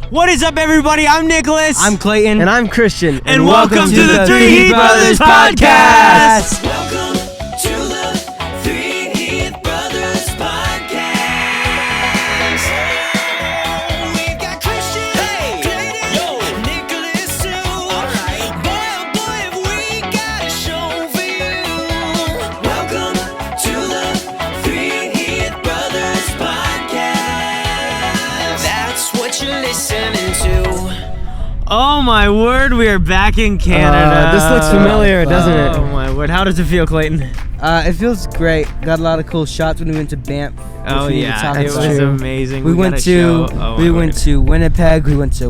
What is up, everybody? I'm Nicholas. I'm Clayton. And I'm Christian. And welcome to the Three Heath Brothers Podcast. Welcome to the Three Heath Brothers Podcast. We've got Christian, Clayton, Nicholas too. Alright. Boy, oh boy, have we got a show for you. Welcome to the Three Heath Brothers Podcast. That's what you're listening to. Oh my word, we are back in Canada. This looks familiar, doesn't it? Oh my word, how does it feel, Clayton? It feels great. Got a lot of cool shots when we went to Banff. Oh yeah, it was true. amazing. We went to Winnipeg. We went to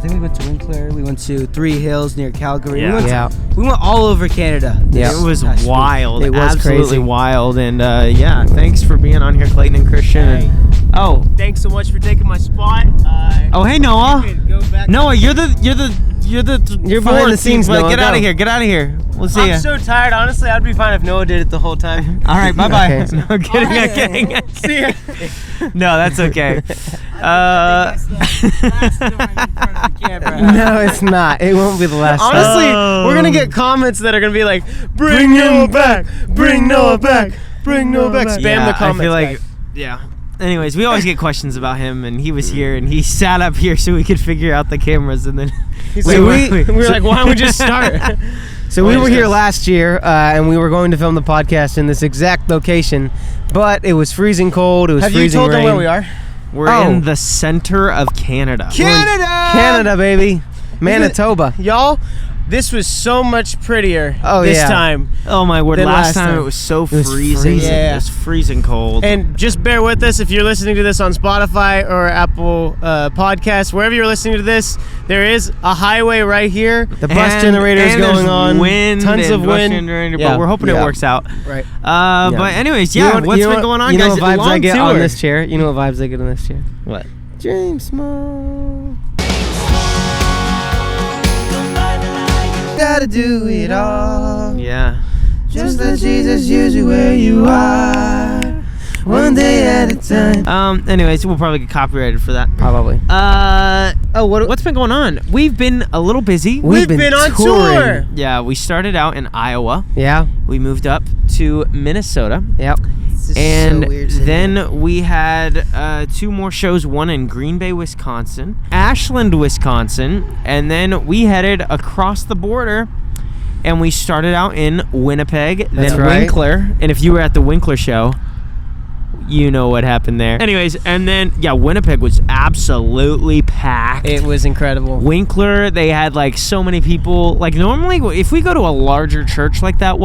Winkler. We went to Three Hills near Calgary. Yeah. We went all over Canada. Yeah. It was Gosh, wild. It was absolutely crazy. wild. And yeah, thanks for being on here, Clayton and Christian. Hey. Oh, Thanks so much for taking my spot. oh, hey Noah. Go back. Noah, you're You're behind fourth the scenes, but Noah. Get out Go. of here. Get out of here. We'll see ya. I'm so tired. Honestly, I'd be fine if Noah did it the whole time. All right, bye bye. Okay. No, I'm kidding. I'm kidding. See ya. No, that's okay. No, it's not. It won't be the last time. Honestly, Oh. we're gonna get comments that are gonna be like, "Bring Noah back! Bring Noah back! Bring Noah back!" Spam Yeah, the comments. I feel like, guys. yeah. Anyways, we always get questions about him, and he was here, and he sat up here so we could figure out the cameras, and then we were like, "Why don't we just start?" So we were here last year, and we were going to film the podcast in this exact location, but it was freezing cold. It was Have you freezing told rain. them where we are? we're Oh. in the center of Canada. Canada, baby. Manitoba. Y'all, this was so much prettier Oh, this yeah. time. Oh my word! Than Last last time time. it was so was freezing. freezing. Yeah. It was freezing cold. And just bear with us if you're listening to this on Spotify or Apple Podcasts, wherever you're listening to this. There is a highway right here. The bus generator is and going there's on. Wind Tons and of bus wind. generator, Yeah. But we're hoping it Yeah. works out. Right. But anyways, yeah. You know- what's you know been what- going on, you know guys? what vibes Long I get tour. on this chair? You know what vibes I get on this chair? What? Dream small. Gotta do it all. Yeah. Just let Jesus use you where you are. One day at a time. Anyways, we'll probably get copyrighted for that. Probably. What's been going on? We've been a little busy. We've been on touring. tour. Yeah, we started out in Iowa. Yeah. We moved up to Minnesota. Yep. And then we had 2 more shows, one in Green Bay, Wisconsin, Ashland, Wisconsin, and then we headed across the border and we started out in Winnipeg, That's then right. Winkler. And if you were at the Winkler show, you know what happened there. Anyways, and then, yeah, Winnipeg was absolutely packed. It was incredible. Winkler, they had like so many people. Like normally, if we go to a larger church like that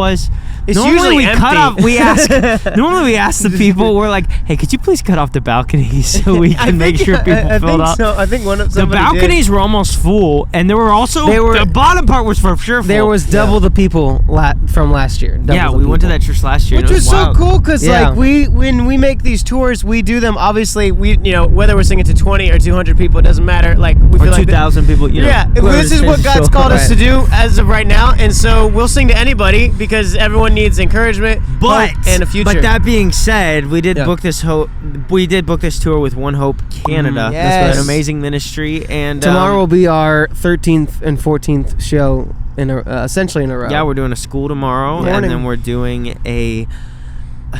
It's normally usually we cut off. empty. We ask. Normally we ask the people. We're like, hey, could you please cut off the balconies so we can make sure people filled up. So. I think one of The somebody balconies were almost full, and there were also the bottom part was for sure full. There was double the people from last year. Yeah, we went to that church last year, Which and it was was so wild. cool because Yeah. like when we make these tours, we do them. Obviously, whether we're singing to 20 or 200 people, it doesn't matter. Like we Or feel like 2,000 people. You know, yeah, this is what God's called us to do as of right now, and so we'll sing to anybody because everyone needs encouragement, But hope, and a future. But that being said, we did Yeah. book this tour with One Hope Canada. Yes. That's an amazing ministry, and Tomorrow will be our 13th and 14th show essentially in a row. yeah, we're doing a school tomorrow, Morning. and then we're doing a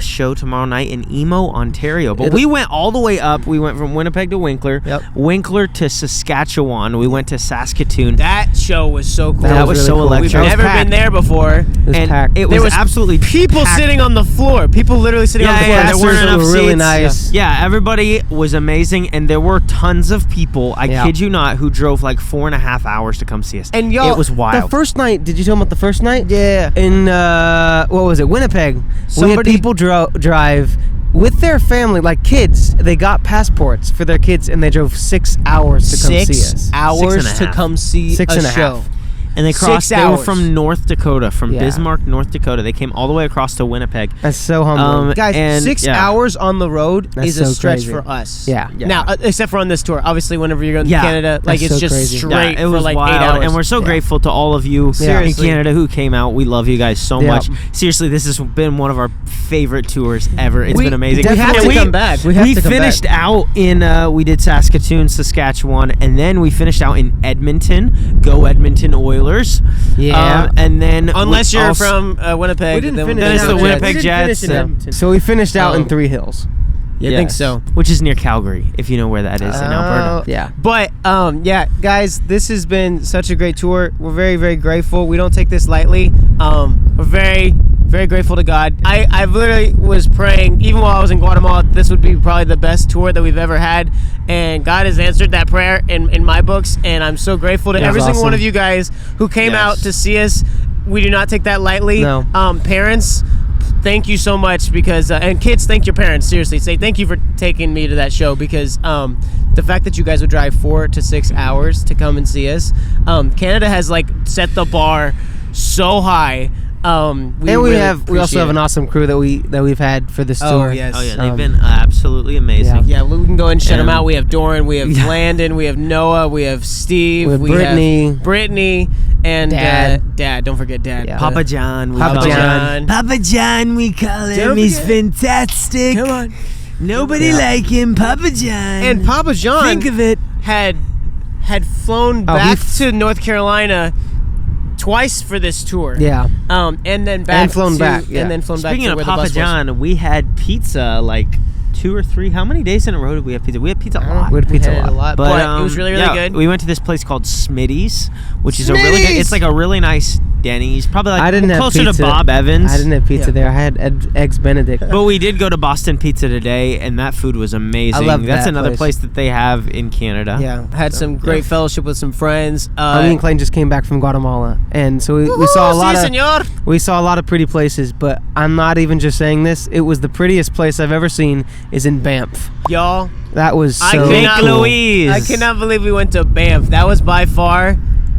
show tomorrow night in Emo, Ontario. But we went all the way up. We went from Winnipeg to Winkler, Yep. Winkler to Saskatchewan. We went to Saskatoon. that show was so cool. That was really so cool. electric. We've It was never packed. been there before. It was and packed. it There was was absolutely People packed. sitting on the floor. People literally sitting on the floor. Yeah, there weren't Pastors enough were really seats. nice. Yeah, everybody was amazing, and there were tons of people. I Yeah. kid you not, who drove like 4.5 hours to come see us. And y'all, it was wild. The first night, did you tell them about the first night? Yeah. In, what was it, Winnipeg. We had Somebody- people drive with their family, like kids. They got passports for their kids, and they drove 6 hours to come see us. 6 hours Six and a to half. come see Six a and a show. half. And they crossed. 6 They were hours. from North Dakota, from Yeah. Bismarck, North Dakota. They came all the way across to Winnipeg. That's so humbling. Guys, and, 6 yeah. hours on the road That's is a so stretch crazy. for us. Yeah. Yeah. Now, except for on this tour. Obviously, whenever you're going Yeah. to Canada, like That's it's so just crazy. straight it was for like wild, 8 hours. and we're so grateful to all of you in Seriously. Canada who came out. We love you guys so Yeah. much. Seriously, this has been one of our favorite tours ever. It's been amazing. We have Definitely. to come back. We finished out in we did Saskatoon, Saskatchewan, and then we finished out in Edmonton. Go Edmonton Oilers! Yeah. And then Unless we you're also- from Winnipeg. We didn't then finish Then it's out the in Winnipeg Jets. Jets. So we finished out in Um, Three Hills. Yeah, I think Yes. so. Which is near Calgary, if you know where that is in Alberta. Yeah. But yeah, guys, this has been such a great tour. We're very, very grateful. We don't take this lightly. We're very, very grateful to God. I literally was praying, even while I was in Guatemala, this would be probably the best tour that we've ever had. And God has answered that prayer in my books. And I'm so grateful to That's every single one awesome. of you guys who came Yes. out to see us. We do not take that lightly. No. Parents, thank you so much because and kids, thank your parents. Seriously, say thank you for taking me to that show because the fact that you guys would drive 4 to 6 hours to come and see us, Canada has like set the bar so high. We And we really also appreciate have an it. awesome crew that we've had for this Oh, tour. yes. Oh yeah, Um, they've been absolutely amazing. Yeah, we can go and shut them And- out. We have Doran, we have Yeah. Landon, we have Noah, we have Steve, We have Brittany. have Brittany, and Dad. Dad. Don't forget Dad. Yeah. Papa John. We Papa call him. John. Papa John, we call him. Don't He's forget. fantastic. Come on. Nobody like him, Papa John. And Papa John think of it. had flown Oh, back he's- to North Carolina twice for this tour. Yeah. And then back And flown to, back, yeah. and then flown back Speaking to of where Papa the bus John, we had pizza like 2 or 3. How many days in a row did we have pizza? We had pizza a lot. We had pizza had a it lot. but it was really, really yeah, good. We went to this place called Smitty's, which is a really good. Smitty's! It's like a really nice Denny's, probably like I didn't have closer pizza. to Bob Evans. I didn't have pizza Yeah. there. I had eggs Benedict. But we did go to Boston Pizza today, and that food was amazing. I love That's that another place. place that they have in Canada. Yeah, had some great fellowship with some friends. Me and Clayton just came back from Guatemala, and so we saw a lot si, of señor. we saw a lot of pretty places. But I'm not even just saying this. It was the prettiest place I've ever seen. Is in Banff. Y'all. That was so I cannot, cool. Louise. I cannot believe we went to Banff. That was by far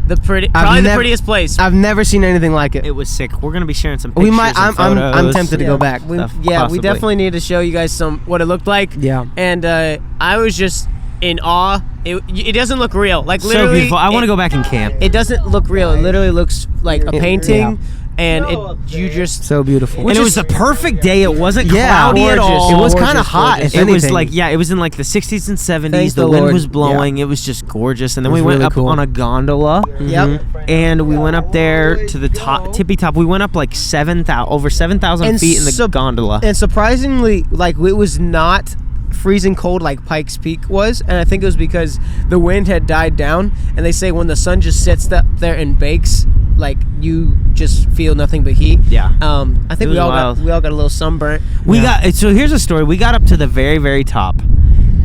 the probably the prettiest place. I've never seen anything like it. It was sick. We're gonna be sharing some pictures. We might. and I'm photos. tempted to go back. We, Stuff, yeah, possibly. we definitely need to show you guys what it looked like. Yeah. And I was just in awe. It doesn't look real. Like So literally, beautiful. I want to go back and camp. It doesn't look real. It literally looks like a painting, and you just. So beautiful. And it was the perfect day. It wasn't Yeah, cloudy at gorgeous. all. It was kind of Gorgeous, hot. gorgeous. If It was anything. like, yeah, it was in like the 60s and 70s. Thank the the wind Lord. was blowing. It was just gorgeous. And then It we was went really up cool. on a gondola. Yep. And we went up there to the top, tippy top. We went up like over 7,000 And feet in the gondola. And surprisingly, like it was not freezing cold like Pikes Peak was, and I think it was because the wind had died down. And they say when the sun just sits up there and bakes, like you just feel nothing but heat. Yeah. I think It was wild. we all got a little sunburnt. We got so here's a story. We got up to the very, very top,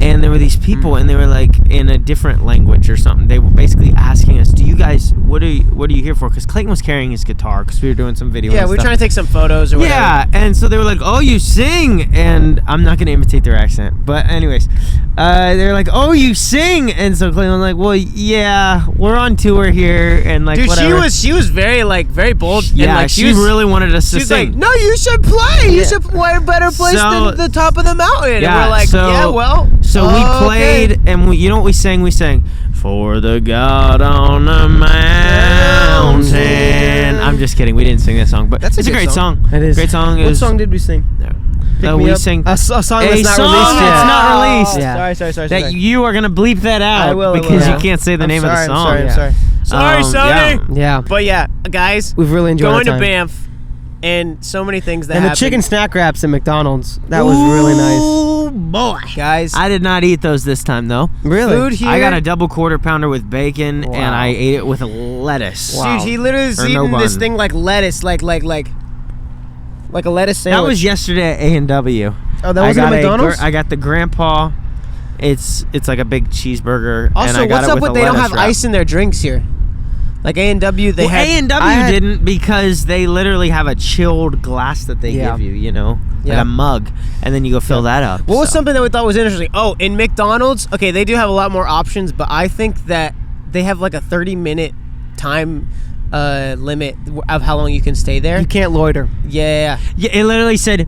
and there were these people, and they were like in a different language or something. They were basically asking us, "Do you guys what are you here for?" Because Clayton was carrying his guitar because we were doing some video. Yeah, and we were stuff. trying to take some photos or whatever. Yeah, and so they were like, "Oh, you sing," and I'm not gonna imitate their accent, but anyways, they were like, "Oh, you sing," and so Clayton was like, "Well, yeah, we're on tour here," and like, Dude, whatever. she was very very bold. yeah, and, like, she was, really wanted us to She's sing. like, no, you should play. You should play a better place So- than the top of the mountain. Yeah, and we're like, so- yeah, well. So we okay. played, and you know what we sang? We sang, "For the God on the mountain." I'm just kidding. We didn't sing that song, but That's a it's a good great song. song. It is. Great song. It What was- song did we sing? we sang a song a that's not song released that's yet. not released. Yeah. Sorry. that you are gonna bleep that out I will, because will. you can't say the name of the song. I'm Yeah. sorry. Sorry, Sony. yeah. Yeah. But yeah, guys, We've really enjoyed going our to time. Banff and so many things that And the happened. chicken snack wraps at McDonald's. That was really nice. Oh boy, Guys, I did not eat those this time though. Really? food here. I got a double quarter pounder with bacon, Wow. and I ate it with Wow. lettuce. Dude, he literally is Or eating no this bun. thing like lettuce, like a lettuce sandwich. That was yesterday at A&W. Oh, that wasn't at McDonald's? I got the grandpa. It's like a big cheeseburger. and Also, I got what's it up with with a they don't lettuce have wrap. ice in their drinks here? Like A&W, they Well, had. A&W I had- didn't because they literally have a chilled glass that they Yeah. give you, you know, Yeah. like a mug, and then you go fill that up. What was so. something that we thought was interesting? Oh, in McDonald's, okay, they do have a lot more options, but I think that they have like a 30-minute time limit of how long you can stay there. You can't loiter. Yeah. Yeah, it literally said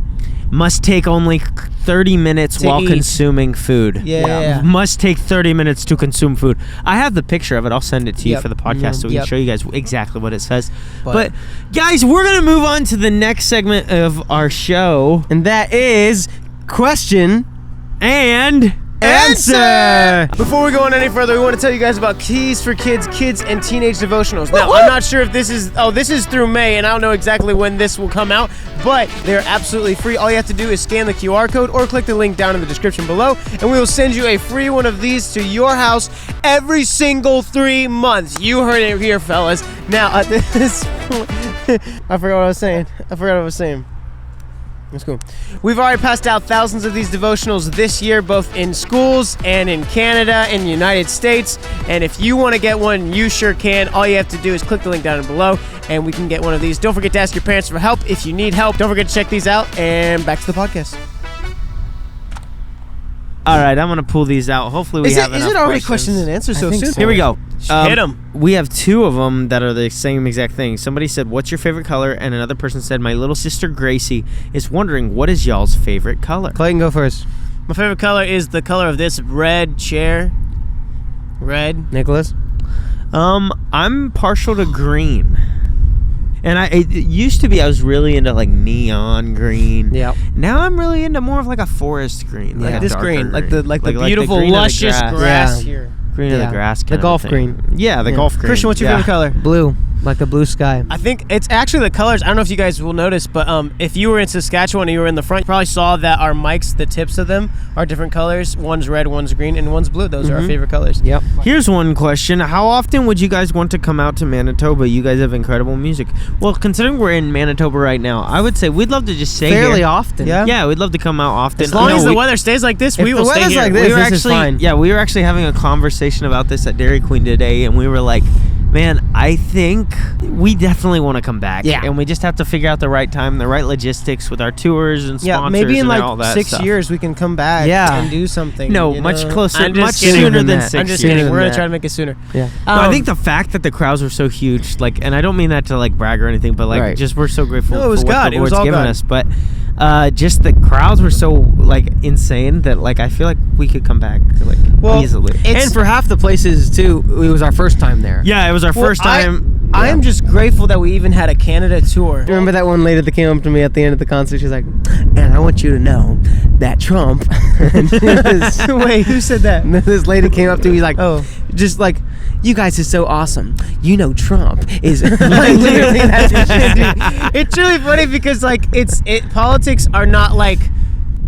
must take only 30 minutes To while eat. consuming food. Yeah. Must take 30 minutes to consume food. I have the picture of it. I'll send it to you Yep. for the podcast so we Yep. can show you guys exactly what it says. But- But guys, we're going to move on to the next segment of our show. And that is question And answer. Before we go on any further, we want to tell you guys about Keys for Kids, Kids and Teenage Devotionals. Now, I'm not sure if this is through May, and I don't know exactly when this will come out, but they're absolutely free. All you have to do is scan the QR code or click the link down in the description below, and we will send you a free one of these to your house every single 3 months. You heard it here, fellas. Now, at this point, I forgot what I was saying. That's cool. We've already passed out thousands of these devotionals this year, both in schools and in Canada and the United States. And if you want to get one, you sure can. All you have to do is click the link down below, and we can get one of these. Don't forget to ask your parents for help if you need help. Don't forget to check these out. And back to the podcast. all right, I'm going to pull these out. Hopefully we have enough Is it already questions. question and answer so think soon? so. Here we go. Hit 'em. We have 2 of them that are the same exact thing. Somebody said, "What's your favorite color?" And another person said, "My little sister Gracie is wondering what is y'all's favorite color." Clayton, go first. My favorite color is the color of this red chair. Red. Nicholas. I'm partial to green. And it used to be I was really into like neon green. Yep. Now I'm really into more of like a forest green. Like Yeah. a This darker green, like the Like the beautiful, green of the luscious grass. grass Yeah. here. Green of Yeah. the grass The kind golf of thing. green. Yeah, the Yeah. golf green. Christian, what's your Yeah. favorite color? Blue, like a blue sky. I think it's actually the colors. I don't know if you guys will notice, but if you were in Saskatchewan and you were in the front, you probably saw that our mics, the tips of them, are different colors. One's red, one's green, and one's blue. Those are our favorite colors. Yep. Here's one question. How often would you guys want to come out to Manitoba? You guys have incredible music. Well, considering we're in Manitoba right now, I would say we'd love to just stay Fairly here. often. Yeah. Yeah, we'd love to come out often. As long No, as the we- weather stays like this, If we the will stay weather's here. like we were this is actually fine. we were actually having a conversation about this at Dairy Queen today, and we were like, man, I think we definitely want to come back. Yeah. And we just have to figure out the right time, the right logistics with our tours and sponsors. Yeah, maybe in and like all that 6 stuff. years we can come back Yeah. and do something. No, you much know? closer, I'm just much kidding. sooner than than that. 6 I'm just years. kidding. We're than gonna that. try to make it sooner. Yeah. No, I think the fact that the crowds were so huge, like, and I don't mean that to like brag or anything, but like, Right. just we're so grateful No, it was for what God. the It was Lord's all given God. us. But just the crowds were so like insane that like I feel like we could come back like easily. it's- And for half the places too, it was our first time there. Yeah, it was our first time. I am just grateful that we even had a Canada tour. Remember that one lady that came up to me at the end of the concert? She's like, "And I want you to know that Trump." Wait, who said that? And then this lady came up to me like, Oh. just like, "You guys are so awesome. You know Trump is like literally that's what she did." It's really funny because like politics are not like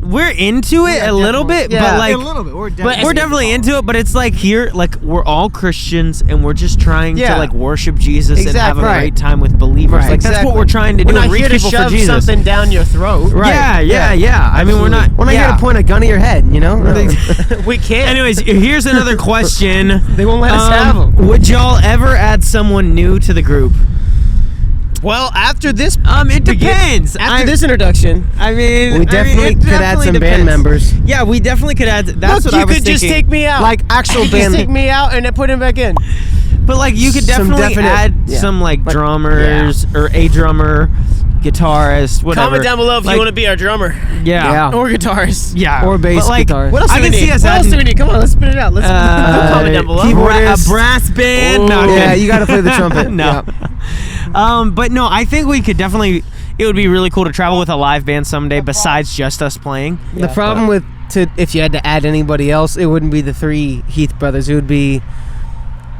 We're into it a little bit, Yeah. but like a little bit. We're we're definitely into it, but it's like here, like we're all Christians and we're just trying Yeah. to like worship Jesus and have a Exactly. great time with believers. Right. Like that's what we're trying to do. We're not reach here to people for shove Jesus. something down your throat. Right. Yeah. I mean, we're not. We're not here to point a gun at your head, you know? We can't. Anyways, here's another question. They won't let us have 'em. Would y'all ever add someone new to the group? Well, after this, It depends. after this introduction, I mean, We definitely it could add definitely some band depends. members. Yeah, we definitely could add. That's look, what I you was could thinking. just take me out, Like actual you band. just take me out and then put him back in. But like, you could Some definitely definite- add yeah. some like Like- drummers or a drummer, guitarist, whatever. Comment down below if Like, you want to be our drummer Yeah. or guitarist. Yeah. Or bass But, like, guitarist. What else I do we can need? see us What else adding- do we need? Come on, let's spit it out. Let's comment down below. keyboard- A brass band. No, yeah, okay. you got to play the trumpet. No. But no, I think we could definitely. It would be really cool to travel with a live band someday, besides just us playing. The problem with if you had to add anybody else, it wouldn't be the 3 Heath brothers. It would be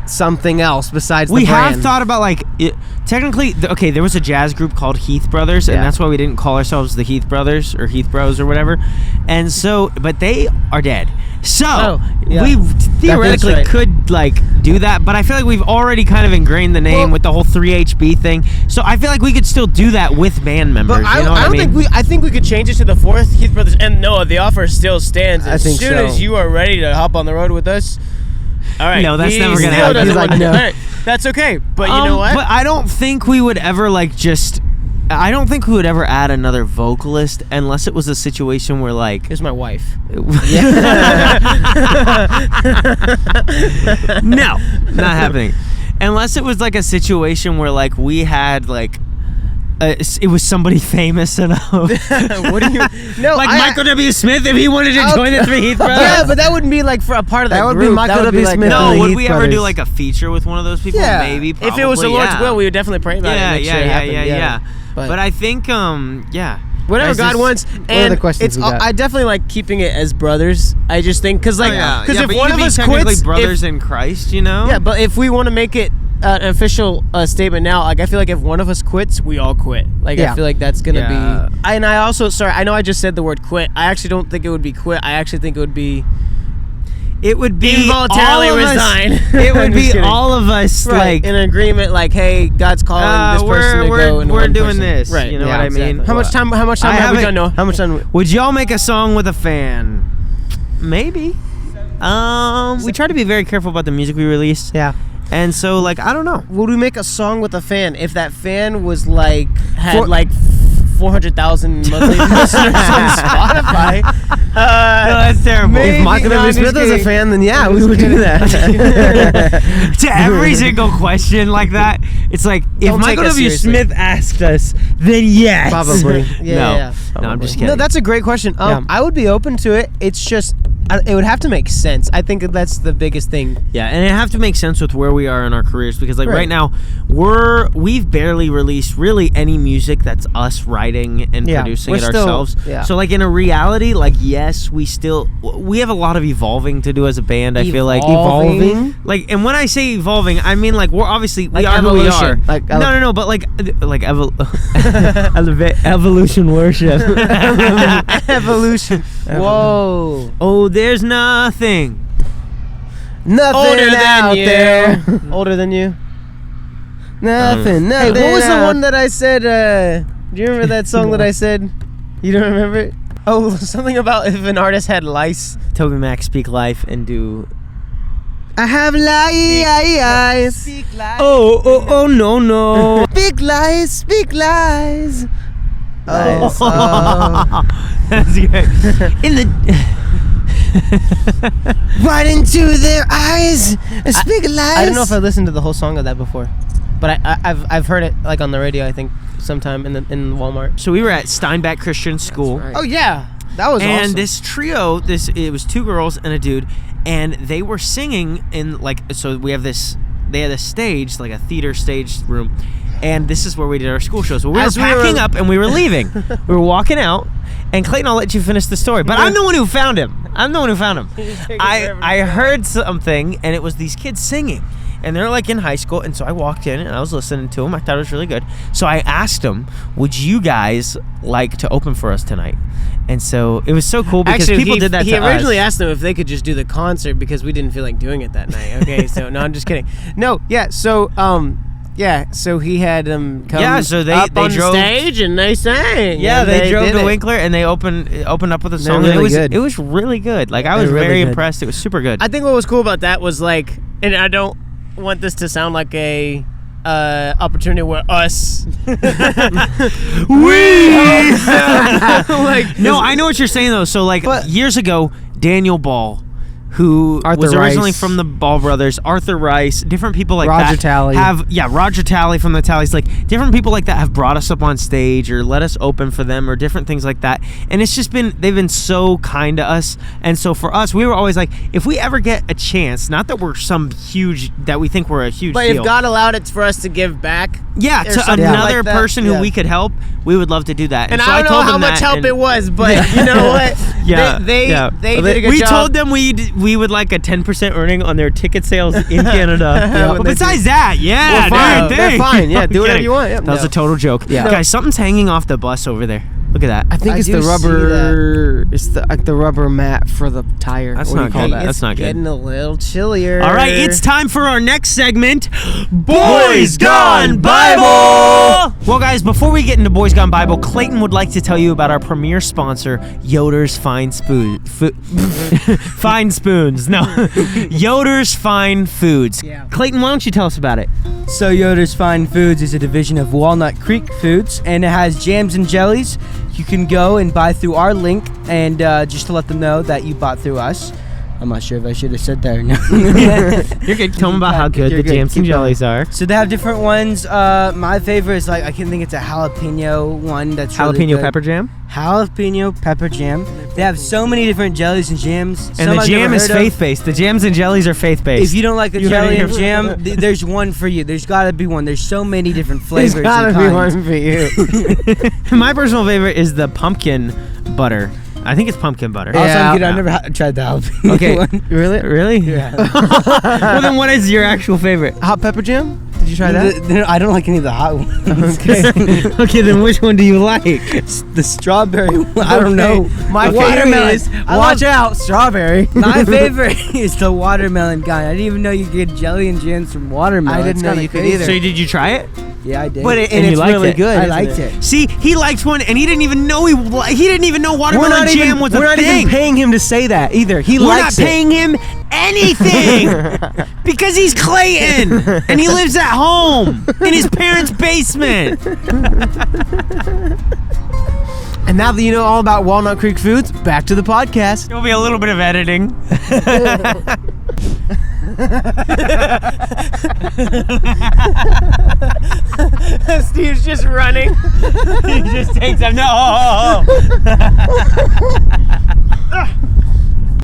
something else besides We the brand. have thought about like technically. Okay, there was a jazz group called Heath Brothers, and Yeah. that's why we didn't call ourselves the Heath Brothers or Heath Bros or whatever. And so, but they are dead. So Oh, yeah. we theoretically right. could like do that, but I feel like we've already kind of ingrained the name Well- with the whole 3HB thing. So I feel like we could still do that with band members. But I, you know what I don't mean? think we. I think we could change it to the 4th Heath Brothers. And no, the offer still stands. I As think soon so. as you are ready to hop on the road with us. All right. No, that's he never gonna still happen. doesn't He's like, want to- no. All right, that's okay. But you know what? But I don't think we would ever like just. I don't think we would ever add another vocalist unless it was a situation where like. Here's my wife. No, not happening. unless it was like a situation where like we had like it was somebody famous enough. What do you? No, Like Michael W. Smith if he wanted to join the Three Heath Brothers. Yeah, but that wouldn't be like for a part of that would group. be Michael That would W. like Smith. No, the would Heath we ever do Brothers. like a feature with one of those people? Yeah, Maybe. Probably, if it was the Lord's yeah. will, we would definitely pray about it. And make sure it happened. Yeah. But- But I think, yeah. Whatever Guys, God this- wants. are And the questions it's we got? I definitely like keeping it as brothers. I just think because like Yeah, if but you one could of be us technically quits, brothers in Christ, you know? yeah, but if we want to make it an official statement now, like I feel like if one of us quits, we all quit. Like Yeah. I feel like that's gonna Yeah. be. And I also I know I just said the word quit. I actually don't think it would be quit. I actually think it would be It would be involuntarily all of us- resign. It would I'm be just kidding. all of us Right, like in agreement. Like, hey, God's calling this person to go, and we're one doing person. this. Right. You know Yeah, what I mean? exactly. How much time? How much I time have we haven't- done, Noah? How much time? Would y'all make a song with a fan? Maybe. We try to be very careful about the music we release. Yeah. And so like I don't know. Would we make a song with a fan if that fan was like had For- like 400,000 monthly listeners on Spotify? No, that's terrible. maybe- If Michael no, W. I'm just Smith was a kidding. fan, then yeah, I'm we just would do kidding. that. To every single question like that, it's like if Don't take Michael us W. seriously. Smith asked us, then yes. Probably. Yeah. No, I'm just kidding. No, that's a great question. Yeah. I would be open to it. It's just it would have to make sense. I think that's the biggest thing. Yeah, and it have to make sense with where we are in our careers because like right, Right. now we've barely released really any music that's us writing and Yeah, producing we're it still- ourselves. yeah. So like in a reality, like yes, we have a lot of evolving to do as a band. I feel like Evolving? Like, and when I say evolving, I mean like we're obviously we Like are who we are. evolution. Like No, but like evolution worship. Evolution. Whoa. Oh, there's nothing. Nothing Older than out you. there. Older than you. Nothing. Hey, Nothing. what was the out- one that I said? Do you remember that song that I said? You don't remember it? Oh, something about if an artist had lice. Toby Mac, speak life and do. I have lies. Oh, no. Big lies. Speak lies. Lies. That's good. In the. Right into their eyes. Speak lies. I don't know if I listened to the whole song of that before, but I've heard it like on the radio. I think sometime in Walmart. So we were at Steinbach Christian School, Oh yeah, that was and awesome. this trio, it was two girls and a dude, and they were singing in like. So we have this. They had a stage, like a theater stage room, and this is where we did our school shows. Well, we were As we packing were- up and we were leaving. We were walking out, and Clayton, I'll let you finish the story. But I'm the one who found him. I heard something, and it was these kids singing. And they're like in high school, and so I walked in and I was listening to them. I thought it was really good. So I asked them, would you guys like to open for us tonight? And so it was so cool because Actually, people did that he to originally us. asked them if they could just do the concert because we didn't feel like doing it that night. Okay, so no, I'm just kidding. No, yeah, so so he had them come Yeah, so they up on drove- the stage and they sang. Yeah, and they drove did to it. Winkler and they opened up with a They're song. really and good. It was really good. Like I They're was really very good. impressed. It was super good. I think what was cool about that was like, and I don't want this to sound like a opportunity where us like no, I know what you're saying though. So like But- years ago, Daniel Ball, who Arthur was originally Rice. from the Ball brothers, Arthur Rice, different people like Roger that Talley. Roger Talley from the Talleys, like different people like that have brought us up on stage or let us open for them or different things like that. And it's just they've been so kind to us. And so for us, we were always like, if we ever get a chance, not that we're that we think we're a huge but deal. if God allowed it for us to give back, Yeah, or to something another like that, person who yeah. we could help, we would love to do that. and so I don't know told how them much that, help and- it was, but you know what? Yeah, they yeah. did a good we job. told them we would like a 10% earning on their ticket sales in Canada. Yeah, But when they besides that, yeah, We're fine. dude, They're thanks. fine. Yeah, I'm do whatever kidding. you want. Yeah. That was No. a total joke. Yeah. Guys, something's hanging off the bus over there. Look at that. I think I it's do the see rubber. It's the like the rubber mat for the tire. That's What do not you call good. that? That's not good. Getting a little chillier. All right, it's time for our next segment, Boys Gone Bible. Well, guys, before we get into Boys Gone Bible, Clayton would like to tell you about our premier sponsor, Yoders Fine Fine Spoons. No, Yoders Fine Foods. Yeah. Clayton, why don't you tell us about it? So Yoders Fine Foods is a division of Walnut Creek Foods, and it has jams and jellies. You can go and buy through our link, and just to let them know that you bought through us. I'm not sure if I should have said that or not. You're good. Tell them about how good You're the good. jams and Keep jellies are. So they have different ones. My favorite is I can think it's a jalapeno one that's really Jalapeno good. pepper jam. Jalapeno pepper jam. They have so many different jellies and jams. And the jam is faith-based. The jams and jellies are faith-based. If you don't like a You jelly heard and it. jam, there's one for you. There's got to be one. There's so many different flavors. There's gotta and be kinds. one for you. My personal favorite is the pumpkin butter. I think it's pumpkin butter. Also, Yeah. I'm kidding. I've never tried the jalapeno Okay. one. Really? Really? Yeah. Well, then what is your actual favorite? Hot pepper jam? Did you try that? I don't like any of the hot ones. Okay. Okay, then which one do you like? The strawberry one. I don't know. My Okay. favorite Watermelon. is, I watch love- out, strawberry. My favorite is the watermelon guy. I didn't even know you could get jelly and jams from watermelon. I didn't It's know kinda you could crazy. either. So did you try it? Yeah, I did. But And and you it's liked really it. good. I isn't liked it. See, he liked one, and he didn't even know he didn't even know We're watermelon not jam even, was we're a not thing. even paying him to say that either. He We're not likes it. paying him anything because he's Clayton and he lives at home in his parents' basement. And now that you know all about Walnut Creek Foods, back to the podcast. There will be a little bit of editing. Steve's just running. He just takes up. No.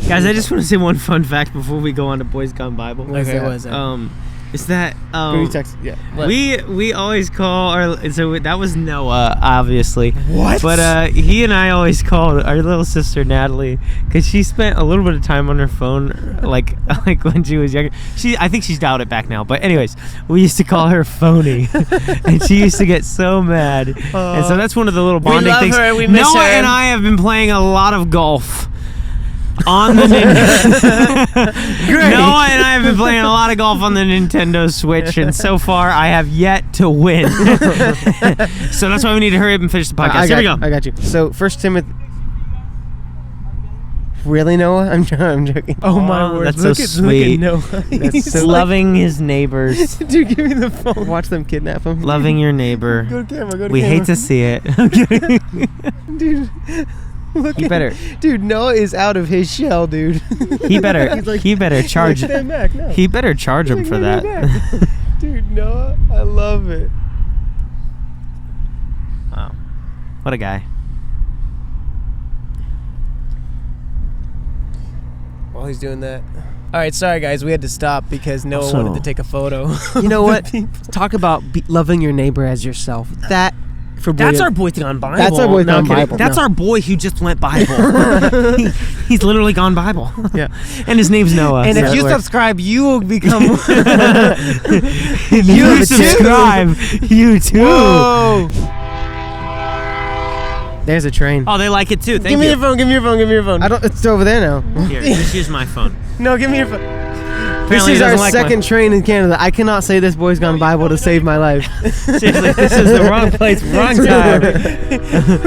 Guys, I just want to say one fun fact before we go on to Boys Gone Bible. Okay, what is that? Is that Yeah. we always call our that was Noah, obviously. What? But he and I always called our little sister Natalie because she spent a little bit of time on her phone, like when she was younger. I think she's dialed it back now. But anyways, we used to call her phony, and she used to get so mad. And so that's one of the little bonding love things. her and we miss Noah her. and I have been playing a lot of golf. On the Noah and I have been playing a lot of golf on the Nintendo Switch, and so far I have yet to win. So that's why we need to hurry up and finish the podcast. Here we go. I got you. So, 1 Timothy. Really, Noah? I'm joking. Oh my word! that's so sweet. Look at Noah. That's He's so like- loving his neighbors, Dude, give me the phone. Watch them kidnap him. loving your neighbor. Go to camera. Go to We camera. hate to see it. Dude. Look He at better- Dude, Noah is out of his shell, dude. He better. He's like- He better charge. Stand back, no. He better charge him Like, for give me that. back. Dude, Noah, I love it. Wow, what a guy. While he's doing that. All right, sorry guys, we had to stop because Noah Also- wanted to take a photo. You know what? Talk about loving your neighbor as yourself. That for That's boy- our boy gone Bible. That's our boy No, gone I'm kidding. Bible. That's No. our boy who just went Bible. He's literally gone Bible. Yeah. And his name's Noah. And so if that you works. subscribe, you will become. If you subscribe, you too. Whoa! There's a train. Oh, they like it too. Thank Give me you. your phone. Give me your phone. Give me your phone. I don't. It's over there now. Here, just use my phone. No, give me your phone. This Apparently is he our doesn't like second train in Canada. I cannot say this boy's gone Bible to save my life. Seriously, this is the wrong place, wrong time.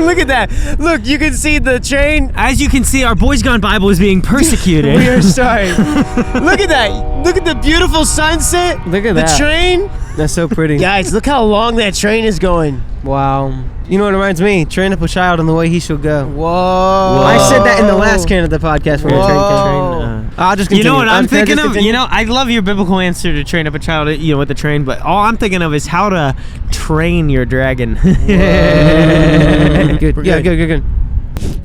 Look at that. Look, you can see the train. As you can see, our Boys Gone Bible is being persecuted. We are sorry. Look at that. Look at the beautiful sunset. Look at the that. train. That's so pretty. Guys, look how long that train is going. Wow. You know what it reminds me? Train up a child in the way he shall go. Whoa. I said that in the last Canada podcast. Where Whoa. I'll just You continue. know what I'm Can I thinking just of? continue? You know, I love your biblical answer to train up a child, with the train, but all I'm thinking of is how to train your dragon. Good. We're Yeah, good. good.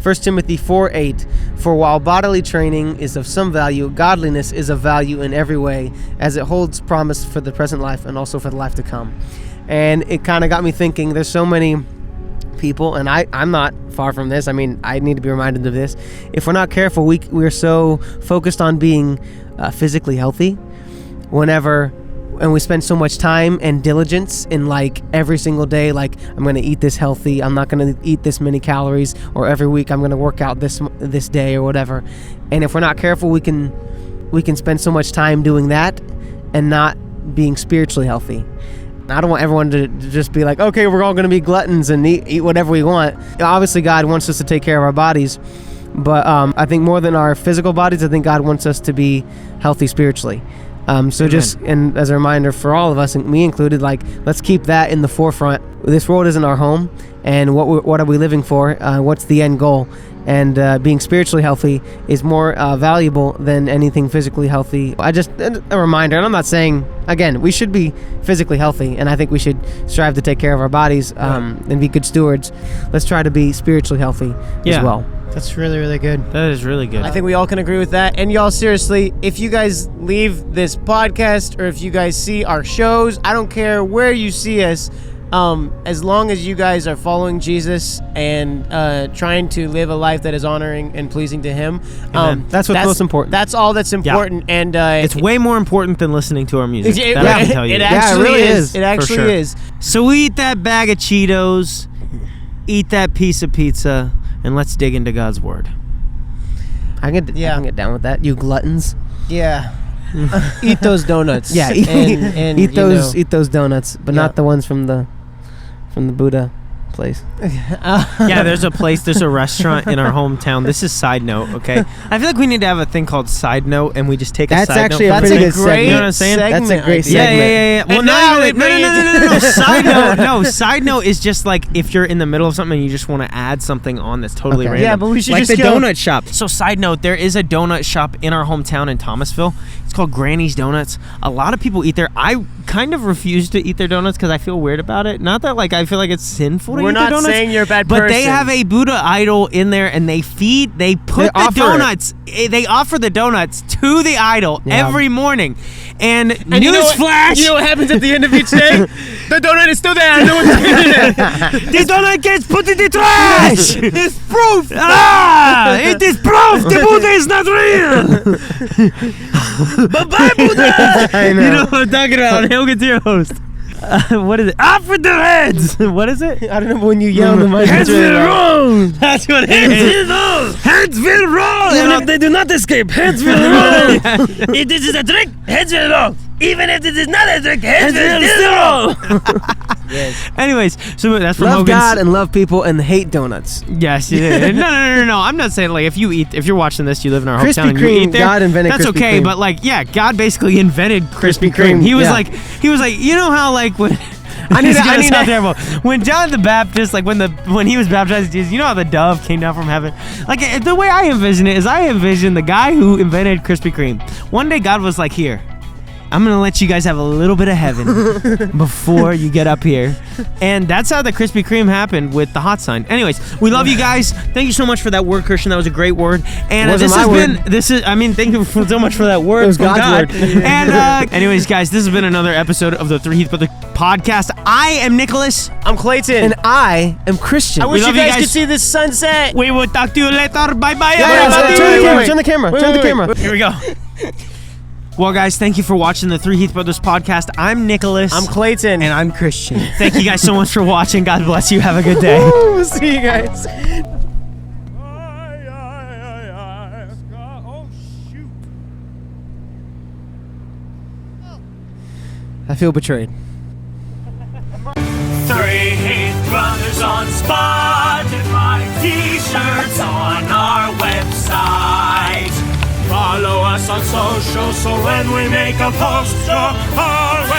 1 Timothy 4:8. For while bodily training is of some value, godliness is of value in every way, as it holds promise for the present life and also for the life to come. And it kind of got me thinking, there's so many people, and I'm not far from this. I mean, I need to be reminded of this. If we're not careful, we're so focused on being physically healthy and we spend so much time and diligence in like every single day, like I'm going to eat this healthy, I'm not going to eat this many calories, or every week I'm going to work out this day or whatever. And if we're not careful, we can spend so much time doing that and not being spiritually healthy. I don't want everyone to just be like, okay, we're all going to be gluttons and eat whatever we want. Obviously, God wants us to take care of our bodies, but I think more than our physical bodies, I think God wants us to be healthy spiritually. So just, and as a reminder for all of us, and me included, like, let's keep that in the forefront. This world isn't our home, and what are we living for? What's the end goal? And being spiritually healthy is more valuable than anything physically healthy. A reminder, and I'm not saying, again, we should be physically healthy, and I think we should strive to take care of our bodies and be good stewards. Let's try to be spiritually healthy as well. That's really, really good. That is really good. I think we all can agree with that. And y'all, seriously, if you guys leave this podcast or if you guys see our shows, I don't care where you see us, as long as you guys are following Jesus and trying to live a life that is honoring and pleasing to Him, that's what's most important. That's all that's important. Yeah. And it's way more important than listening to our music. It I can tell you. It actually really is. It actually is. So we eat that bag of Cheetos, eat that piece of pizza, and let's dig into God's Word. I can get down with that. You gluttons. Yeah. Eat those donuts. Yeah. and eat those donuts, but not the ones from the Buddha place. Yeah, there's a restaurant in our hometown. This is side note, okay? I feel like we need to have a thing called side note, and we just take a side note. That's from actually a it. pretty good segment. You know what I'm saying? That's a great Yeah, segment. yeah. Well, And now no. Side note, no. Side note is just like if you're in the middle of something and you just want to add something on that's totally random. Yeah, but we should like just the go- donut shop. So, side note, there is a donut shop in our hometown in Thomasville. It's called Granny's Donuts. A lot of people eat there. I kind of refuse to eat their donuts because I feel weird about it. Not that like I feel like it's sinful to We're eat their not donuts. saying you're a bad But person. they have a Buddha idol in there, and they put the offer donuts. They offer the donuts to the idol every morning. And newsflash, you know what happens at the end of each day? The donut is still there. No one's getting it. the donut gets put in the trash. It's proof. It is proof the Buddha is not real. Bye-bye, Buddha. I know. You know what I'm talking about. He'll get to your host. What is it? Off with their heads. What is it? I don't know when you yell in the mic. Heads will roll. That's what it is. Heads will roll. Even if they do not escape, heads will roll. If this is a trick, heads will roll. Even if this is not a trick, heads will still roll. Yes. Anyways, so that's from Love Hogan's. God and love people and hate donuts. Yes, you did. No. I'm not saying like if you're watching this, you live in our Krispy hometown and you Kreme, eat there. God invented that's Krispy okay, Kreme. but like, yeah, God basically invented Krispy Kreme, Kreme. He was yeah. like, you know how like when. I need sound terrible. When John the Baptist, like when he was baptized, Jesus, you know how the dove came down from heaven? Like the way I envision it is I envision the guy who invented Krispy Kreme. One day God was like, here, I'm going to let you guys have a little bit of heaven before you get up here. And that's how the Krispy Kreme happened with the hot sign. Anyways, we love you guys. Thank you so much for that word, Christian. That was a great word. And Wasn't my word. thank you so much for that word. It was from God's God. word. And anyways, guys, this has been another episode of the Three Heath Brothers podcast. I am Nicholas. I'm Clayton. And I am Christian. I wish you love you guys guys. could see this sunset. We will talk to you later. Bye-bye, Yeah, everybody. turn the camera. Here we go. Well, guys, thank you for watching the Three Heath Brothers podcast. I'm Nicholas. I'm Clayton. And I'm Christian. Thank you guys so much for watching. God bless you. Have a good day. we'll see you guys. I feel betrayed. Three Heath Brothers on Spotify, t-shirts on our website. Follow us on social so when we make a post, you're always